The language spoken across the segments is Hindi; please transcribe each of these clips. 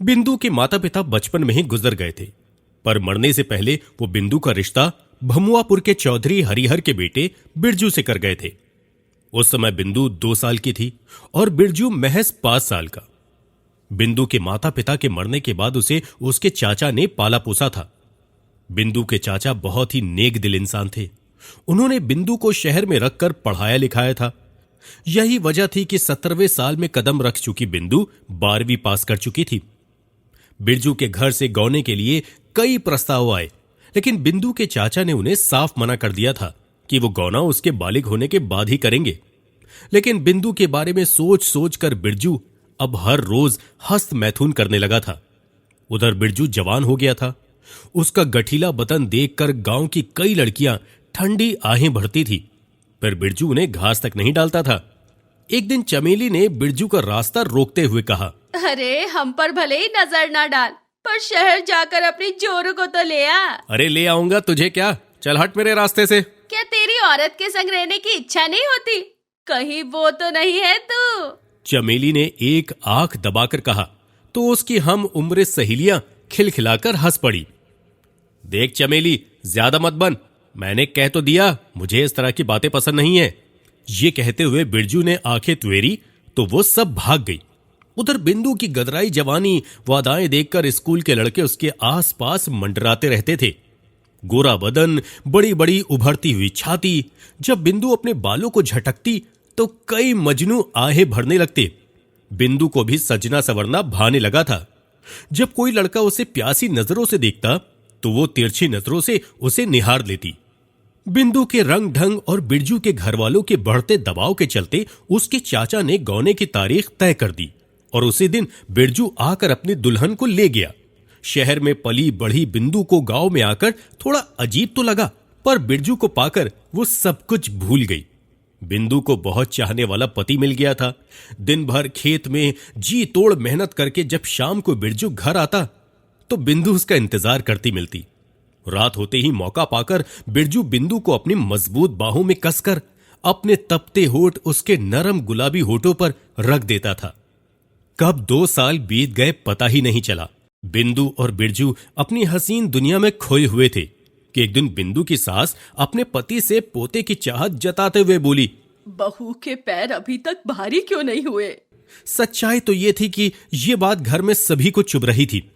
बिंदु के माता पिता बचपन में ही गुजर गए थे, पर मरने से पहले वो बिंदु का रिश्ता भमुआपुर के चौधरी हरिहर के बेटे बिरजू से कर गए थे। उस समय बिंदु 2 साल की थी और बिरजू महज 5 साल का। बिंदु के माता पिता के मरने के बाद उसे उसके चाचा ने पाला पोसा था। बिंदु के चाचा बहुत ही नेक दिल इंसान थे। उन्होंने बिंदु को शहर में रखकर पढ़ाया लिखाया था। यही वजह थी कि 17वें साल में कदम रख चुकी बिंदु 12वीं पास कर चुकी थी। बिरजू के घर से गौने के लिए कई प्रस्ताव आए, लेकिन बिंदु के चाचा ने उन्हें साफ मना कर दिया था कि वो गौना उसके बालिग होने के बाद ही करेंगे। लेकिन बिंदु के बारे में सोच सोच कर बिरजू अब हर रोज हस्त मैथुन करने लगा था। उधर बिरजू जवान हो गया था। उसका गठीला बदन देखकर गांव की कई लड़कियां ठंडी आहें भरती थी, पर बिरजू उन्हें घास तक नहीं डालता था। एक दिन चमेली ने बिरजू का रास्ता रोकते हुए कहा, अरे हम पर भले ही नजर ना डाल, पर शहर जाकर अपनी जोरू को तो ले आ। अरे ले आऊंगा, तुझे क्या, चल हट मेरे रास्ते से। क्या तेरी औरत के संग रहने की इच्छा नहीं होती? कहीं वो तो नहीं है तू? चमेली ने एक आंख दबाकर कहा तो उसकी हम उम्र सहेलियां खिलखिलाकर हंस पड़ी। देख चमेली, ज्यादा मत बन, मैंने कह तो दिया मुझे इस तरह की बातें पसंद नहीं है। ये कहते हुए बिरजू ने आंखें त्वेरी तो वो सब भाग गई। उधर बिंदु की गदराई जवानी वादाएं देखकर स्कूल के लड़के उसके आसपास मंडराते रहते थे। गोरा बदन, बड़ी बड़ी उभरती हुई छाती। जब बिंदु अपने बालों को झटकती तो कई मजनू आहें भरने लगते। बिंदु को भी सजना सवरना भाने लगा था। जब कोई लड़का उसे प्यासी नजरों से देखता तो वो तिरछी नजरों से उसे निहार लेती। बिंदु के रंग ढंग और बिरजू के घरवालों के बढ़ते दबाव के चलते उसके चाचा ने गौने की तारीख तय कर दी और उसी दिन बिरजू आकर अपनी दुल्हन को ले गया। शहर में पली बढ़ी बिंदु को गांव में आकर थोड़ा अजीब तो लगा, पर बिरजू को पाकर वो सब कुछ भूल गई। बिंदु को बहुत चाहने वाला पति मिल गया था। दिन भर खेत में जी तोड़ मेहनत करके जब शाम को बिरजू घर आता तो बिंदु उसका इंतजार करती मिलती। रात होते ही मौका पाकर बिरजू बिंदु को अपनी मजबूत बाहों में कसकर अपने तपते होठ उसके नरम गुलाबी होठों पर रख देता था। कब 2 साल बीत गए पता ही नहीं चला। बिंदु और बिरजू अपनी हसीन दुनिया में खोए हुए थे कि एक दिन बिंदु की सास अपने पति से पोते की चाहत जताते हुए बोली, बहू के पैर अभी तक भारी क्यों नहीं हुए? सच्चाई तो ये थी कि ये बात घर में सभी को चुभ रही थी।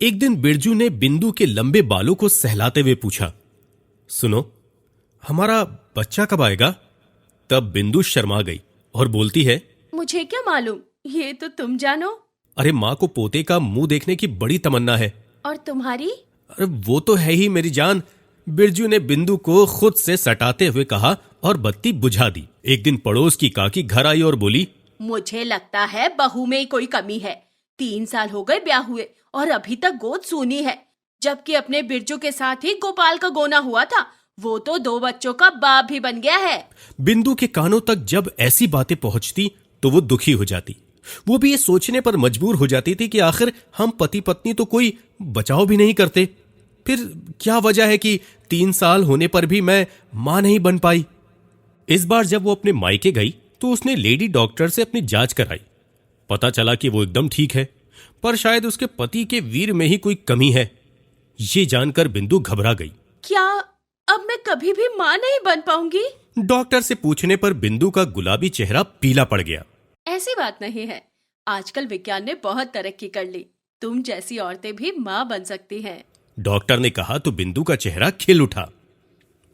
एक दिन बिरजू ने बिंदु के लंबे बालों को सहलाते हुए पूछा, सुनो, हमारा बच्चा कब आएगा? तब बिंदु शर्मा गई और बोलती है, मुझे क्या मालूम, ये तो तुम जानो। अरे माँ को पोते का मुंह देखने की बड़ी तमन्ना है। और तुम्हारी? अरे वो तो है ही मेरी जान। बिरजू ने बिंदु को खुद से सटाते हुए कहा और बत्ती बुझा दी। एक दिन पड़ोस की काकी घर आई और बोली, मुझे लगता है बहू में ही कोई कमी है। 3 साल हो गए ब्याह हुए और अभी तक गोद सूनी है, जबकि अपने बिरजू के साथ ही गोपाल का गोना हुआ था। वो तो 2 बच्चों का बाप भी बन गया है। बिंदु के कानों तक जब ऐसी बातें पहुंचती तो वो दुखी हो जाती। वो भी ये सोचने पर मजबूर हो जाती थी कि आखिर हम पति पत्नी तो कोई बचाव भी नहीं करते, फिर क्या वजह है कि 3 साल होने पर भी मैं मां नहीं बन पाई। इस बार जब वो अपने मायके गई तो उसने लेडी डॉक्टर से अपनी जांच कराई। पता चला कि वो एकदम ठीक है, पर शायद उसके पति के वीर में ही कोई कमी है। ये जानकर बिंदु घबरा गई। क्या अब मैं कभी भी मां नहीं बन पाऊंगी? डॉक्टर से पूछने पर बिंदु का गुलाबी चेहरा पीला पड़ गया। ऐसी बात नहीं है, आजकल विज्ञान ने बहुत तरक्की कर ली। तुम जैसी औरतें भी मां बन सकती हैं। डॉक्टर ने कहा तो बिंदु का चेहरा खिल उठा।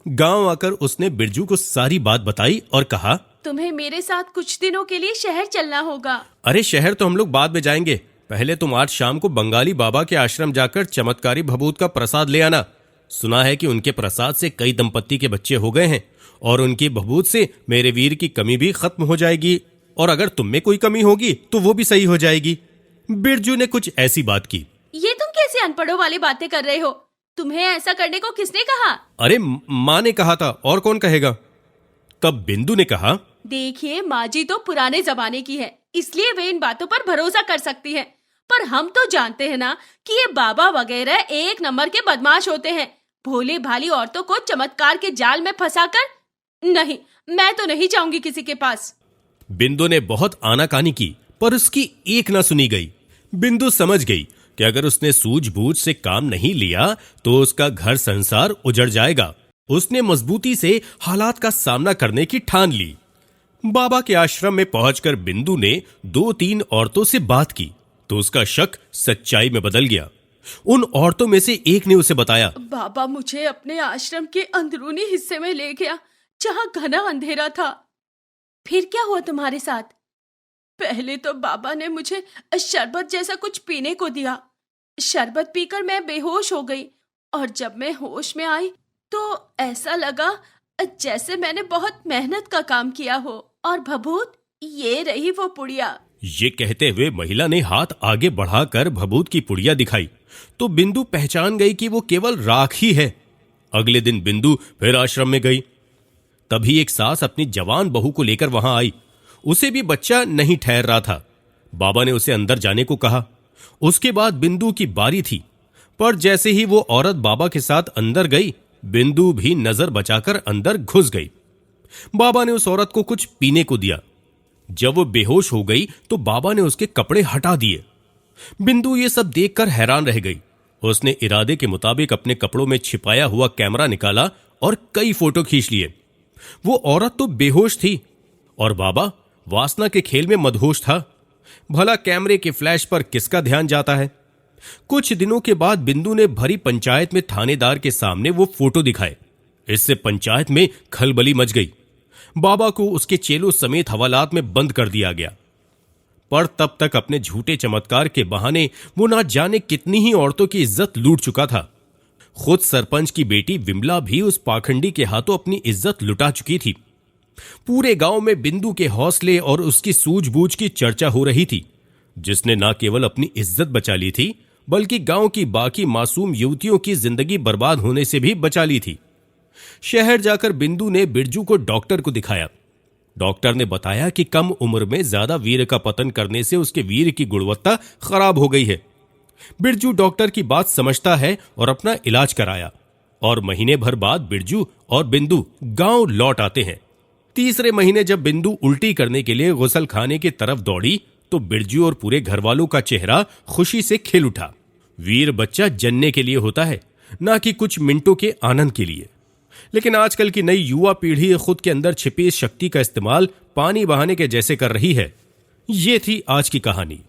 गांव आकर उसने बिरजू को सारी बात बताई और कहा, तुम्हें मेरे साथ कुछ दिनों के लिए शहर चलना होगा। अरे शहर तो हम लोग बाद में जाएंगे, पहले तुम आज शाम को बंगाली बाबा के आश्रम जाकर चमत्कारी भभूत का प्रसाद ले आना। सुना है कि उनके प्रसाद से कई दंपत्ति के बच्चे हो गए हैं और उनकी भभूत से मेरे वीर की कमी भी खत्म हो जाएगी, और अगर तुम में कोई कमी होगी तो वो भी सही हो जाएगी। बिरजू ने कुछ ऐसी बात की। ये तुम कैसे अनपढ़ों वाली बातें कर रहे हो? तुम्हें ऐसा करने को किसने कहा? अरे माँ ने कहा था, और कौन कहेगा? तब बिंदु ने कहा, देखिए माँ जी तो पुराने जमाने की है, इसलिए वे इन बातों पर भरोसा कर सकती हैं। पर हम तो जानते हैं ना कि ये बाबा वगैरह 1 नंबर के बदमाश होते हैं। भोली भाली औरतों को चमत्कार के जाल में फंसाकर, नहीं, मैं तो नहीं जाऊंगी किसी के पास। बिंदु ने बहुत आनाकानी की, पर उसकी एक ना सुनी गई। बिंदु समझ गई कि अगर उसने सूझबूझ से काम नहीं लिया तो उसका घर संसार उजड़ जाएगा। उसने मजबूती से हालात का सामना करने की ठान ली। बाबा के आश्रम में पहुंचकर बिंदु ने 2-3 औरतों से बात की तो उसका शक सच्चाई में बदल गया। उन औरतों में से एक ने उसे बताया, बाबा मुझे अपने आश्रम के अंदरूनी हिस्से में ले गया जहां घना अंधेरा था। फिर क्या हुआ तुम्हारे साथ? पहले तो बाबा ने मुझे शरबत जैसा कुछ पीने को दिया। शरबत पीकर मैं बेहोश हो गई और जब मैं होश में आई तो ऐसा लगा जैसे मैंने बहुत मेहनत का काम किया हो। और भभूत, ये रही वो पुड़िया। ये कहते हुए महिला ने हाथ आगे बढ़ाकर भभूत की पुड़िया दिखाई तो बिंदु पहचान गई कि वो केवल राख ही है। अगले दिन बिंदु फिर आश्रम में गई। तभी एक सास अपनी जवान बहू को लेकर वहां आई। उसे भी बच्चा नहीं ठहर रहा था। बाबा ने उसे अंदर जाने को कहा। उसके बाद बिंदु की बारी थी, पर जैसे ही वो औरत बाबा के साथ अंदर गई, बिंदु भी नजर बचाकर अंदर घुस गई। बाबा ने उस औरत को कुछ पीने को दिया। जब वो बेहोश हो गई तो बाबा ने उसके कपड़े हटा दिए। बिंदु ये सब देखकर हैरान रह गई। उसने इरादे के मुताबिक अपने कपड़ों में छिपाया हुआ कैमरा निकाला और कई फोटो खींच लिए। वो औरत तो बेहोश थी और बाबा वासना के खेल में मदहोश था। भला कैमरे के फ्लैश पर किसका ध्यान जाता है। कुछ दिनों के बाद बिंदु ने भरी पंचायत में थानेदार के सामने वो फोटो दिखाए। इससे पंचायत में खलबली मच गई। बाबा को उसके चेलों समेत हवालात में बंद कर दिया गया। पर तब तक अपने झूठे चमत्कार के बहाने वो ना जाने कितनी ही औरतों की इज्जत लूट चुका था। खुद सरपंच की बेटी विमला भी उस पाखंडी के हाथों अपनी इज्जत लुटा चुकी थी। पूरे गांव में बिंदु के हौसले और उसकी सूझबूझ की चर्चा हो रही थी, जिसने न केवल अपनी इज्जत बचा ली थी बल्कि गांव की बाकी मासूम युवतियों की जिंदगी बर्बाद होने से भी बचा ली थी। शहर जाकर बिंदु ने बिरजू को डॉक्टर को दिखाया। डॉक्टर ने बताया कि कम उम्र में ज्यादा वीर्य का पतन करने से उसके वीर्य की गुणवत्ता खराब हो गई है। बिरजू डॉक्टर की बात समझता है और अपना इलाज कराया और महीने भर बाद बिरजू और बिंदु गांव लौट आते हैं। तीसरे महीने जब बिंदु उल्टी करने के लिए गुसल खाने की तरफ दौड़ी तो बिरजू और पूरे घर वालों का चेहरा खुशी से खिल उठा। वीर बच्चा जन्ने के लिए होता है, ना कि कुछ मिनटों के आनंद के लिए। लेकिन आजकल की नई युवा पीढ़ी खुद के अंदर छिपी इस शक्ति का इस्तेमाल पानी बहाने के जैसे कर रही है। ये थी आज की कहानी।